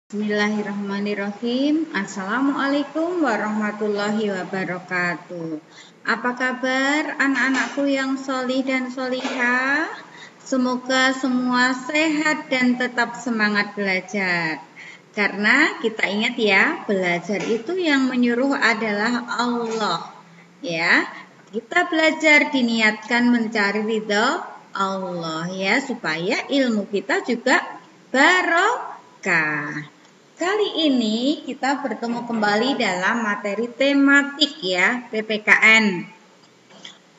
Bismillahirrahmanirrahim. Assalamualaikum warahmatullahi wabarakatuh. Apa kabar anak-anakku yang solih dan solihah? Semoga semua sehat dan tetap semangat belajar. Karena kita ingat ya, belajar itu yang menyuruh adalah Allah. Ya, kita belajar diniatkan mencari ridha Allah ya, supaya ilmu kita juga barokah. Kali ini kita bertemu kembali dalam materi tematik ya, PPKN.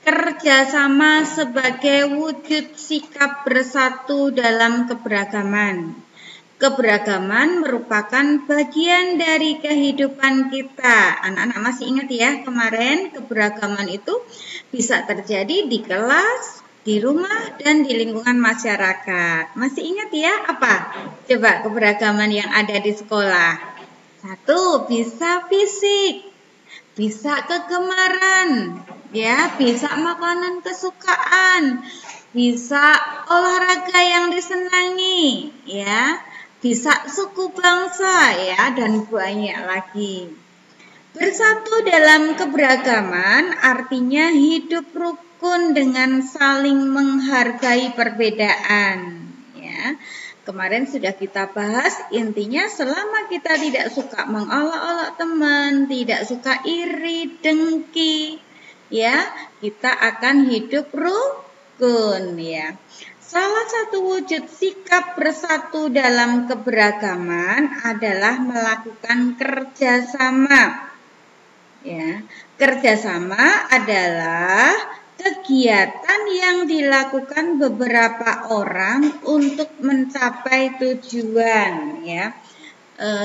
Kerjasama sebagai wujud sikap bersatu dalam keberagaman. Keberagaman merupakan bagian dari kehidupan kita. Anak-anak masih ingat ya, kemarin keberagaman itu bisa terjadi di kelas, di rumah, dan di lingkungan masyarakat. Masih ingat ya apa? Coba keberagaman yang ada di sekolah. Satu, bisa fisik, bisa kegemaran, ya, bisa makanan kesukaan, bisa olahraga yang disenangi, ya, bisa suku bangsa, ya, dan banyak lagi. Bersatu dalam keberagaman artinya hidup rukun dengan saling menghargai perbedaan, ya. Kemarin sudah kita bahas, intinya selama kita tidak suka mengolok-olok teman, tidak suka iri, dengki, ya, kita akan hidup rukun, ya. Salah satu wujud sikap bersatu dalam keberagaman adalah melakukan kerjasama. Ya, kerjasama adalah kegiatan yang dilakukan beberapa orang untuk mencapai tujuan. Ya,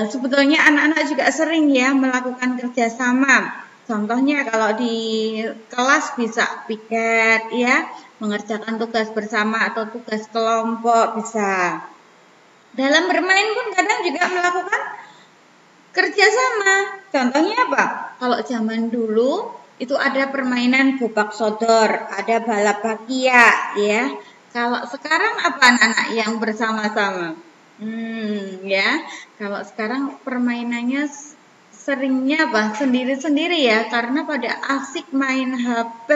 sebetulnya anak-anak juga sering ya melakukan kerjasama. Contohnya kalau di kelas bisa piket ya, mengerjakan tugas bersama atau tugas kelompok bisa. Dalam bermain pun kadang juga melakukan kerjasama. Contohnya apa? Kalau zaman dulu itu ada permainan gobak sodor, ada balap bakia ya. Kalau sekarang apa anak-anak yang bersama-sama? Ya, kalau sekarang permainannya seringnya apa? Sendiri-sendiri ya, karena pada asik main HP.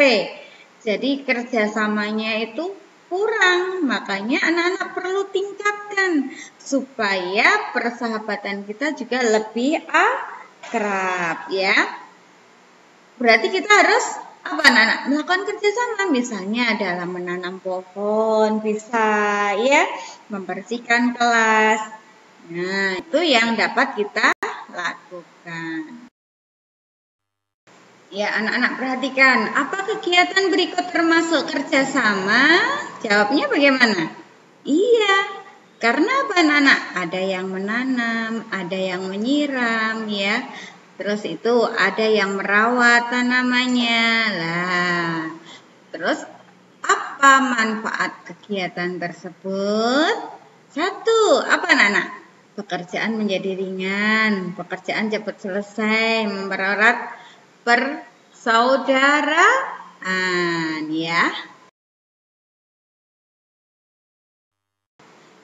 Jadi kerjasamanya itu kurang, makanya anak-anak perlu tingkatkan supaya persahabatan kita juga lebih akrab ya. Berarti kita harus apa anak-anak? Melakukan kerjasama, misalnya dalam menanam pohon, bisa ya, membersihkan kelas. Nah, itu yang dapat kita lakukan. Ya, anak-anak perhatikan, apa kegiatan berikut termasuk kerjasama? Jawabnya bagaimana? Iya, karena apa anak-anak? Ada yang menanam, ada yang menyiram ya. Terus itu ada yang merawat tanamannya. Lah, terus apa manfaat kegiatan tersebut? Satu, apa anak-anak? Pekerjaan menjadi ringan, pekerjaan cepat selesai, mempererat persaudaraan ya.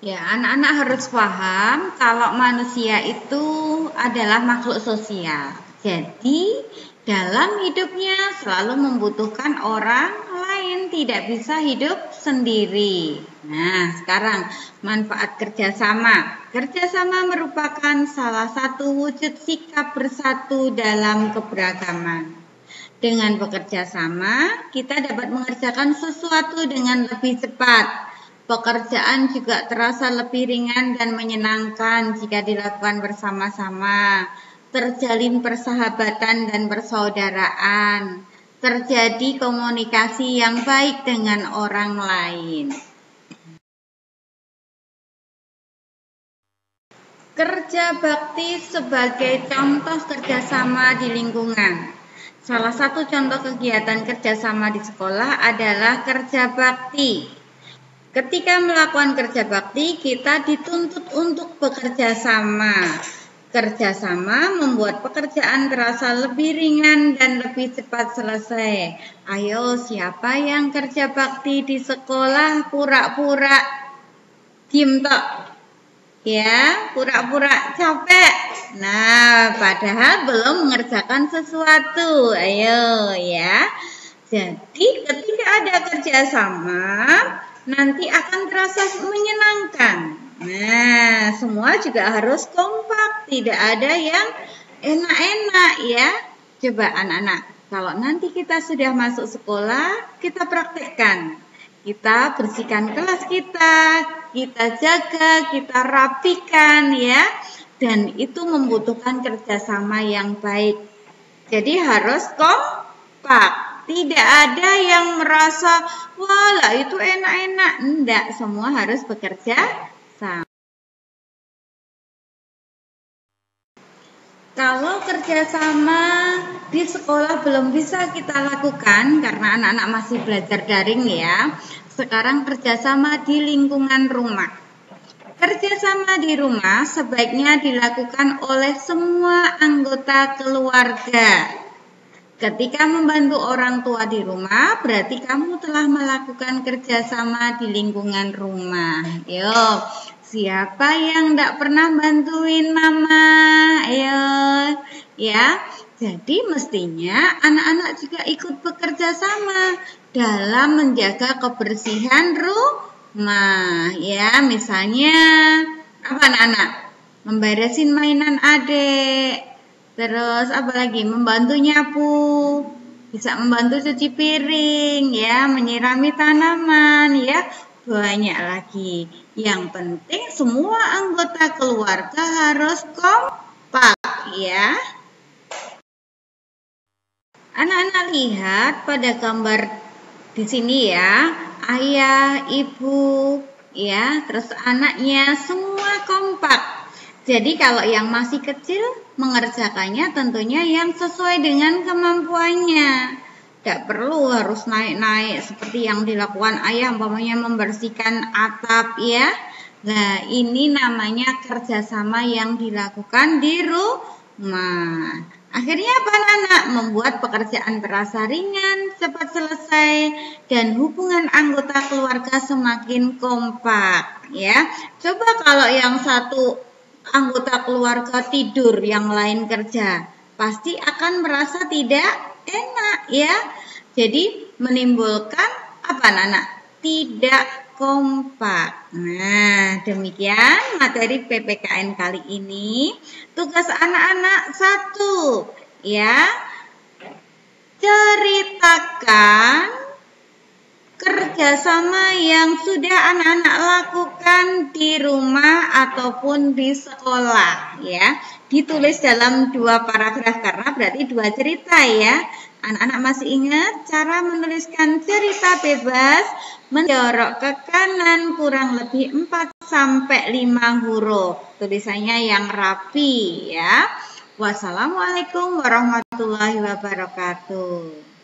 Ya, anak-anak harus paham kalau manusia itu adalah makhluk sosial. Jadi, dalam hidupnya selalu membutuhkan orang lain, tidak bisa hidup sendiri. Nah, sekarang manfaat kerjasama. Kerjasama merupakan salah satu wujud sikap bersatu dalam keberagaman. Dengan bekerja sama, kita dapat mengerjakan sesuatu dengan lebih cepat. Pekerjaan juga terasa lebih ringan dan menyenangkan jika dilakukan bersama-sama. Terjalin persahabatan dan persaudaraan. Terjadi komunikasi yang baik dengan orang lain. Kerja bakti sebagai contoh kerjasama di lingkungan. Salah satu contoh kegiatan kerjasama di sekolah adalah kerja bakti. Ketika melakukan kerja bakti, kita dituntut untuk bekerja sama. Kerjasama membuat pekerjaan terasa lebih ringan dan lebih cepat selesai. Ayo, siapa yang kerja bakti di sekolah pura-pura diem tok? Ya, pura-pura capek. Nah, padahal belum mengerjakan sesuatu. Ayo ya. Jadi ketika ada kerjasama, nanti akan terasa menyenangkan. Nah, semua juga harus kompak. Tidak ada yang enak-enak ya. Coba anak-anak, kalau nanti kita sudah masuk sekolah, kita praktekkan. Kita bersihkan kelas kita jaga, kita rapikan ya. Dan itu membutuhkan kerjasama yang baik. Jadi harus kompak. Tidak ada yang merasa, wah lah itu enak-enak. Enggak, semua harus bekerja sama. Kalau kerjasama di sekolah belum bisa kita lakukan karena anak-anak masih belajar daring ya. Sekarang kerjasama di lingkungan rumah. Kerjasama di rumah sebaiknya dilakukan oleh semua anggota keluarga. Ketika membantu orang tua di rumah, berarti kamu telah melakukan kerjasama di lingkungan rumah. Yo, siapa yang tidak pernah bantuin mama? Ayo, ya. Jadi mestinya anak-anak juga ikut bekerja sama dalam menjaga kebersihan rumah. Ya, misalnya apa anak-anak? Memberesin mainan adik. Terus apa lagi? Membantu nyapu. Bisa membantu cuci piring, ya, menyirami tanaman, ya. Banyak lagi. Yang penting semua anggota keluarga harus kompak, ya. Anak-anak lihat pada gambar di sini ya, ayah, ibu, ya, terus anaknya semua kompak. Jadi kalau yang masih kecil mengerjakannya tentunya yang sesuai dengan kemampuannya. Tidak perlu harus naik-naik seperti yang dilakukan ayah, umpamanya membersihkan atap ya. Nah, ini namanya kerjasama yang dilakukan di rumah. Akhirnya apa anak-anak? Membuat pekerjaan terasa ringan, cepat selesai, dan hubungan anggota keluarga semakin kompak. Ya, coba kalau yang satu anggota keluarga tidur, yang lain kerja, pasti akan merasa tidak enak ya. Jadi menimbulkan apa anak-anak? Tidak kompak. Nah, demikian materi PPKN kali ini. Tugas anak-anak 1 ya. Ceritakan kerjasama yang sudah anak-anak lakukan di rumah ataupun di sekolah ya. Ditulis dalam 2 paragraf karena berarti 2 cerita ya. Anak-anak masih ingat cara menuliskan cerita bebas? Mendorong ke kanan kurang lebih 4-5 huruf. Tulisannya yang rapi ya. Wassalamualaikum warahmatullahi wabarakatuh.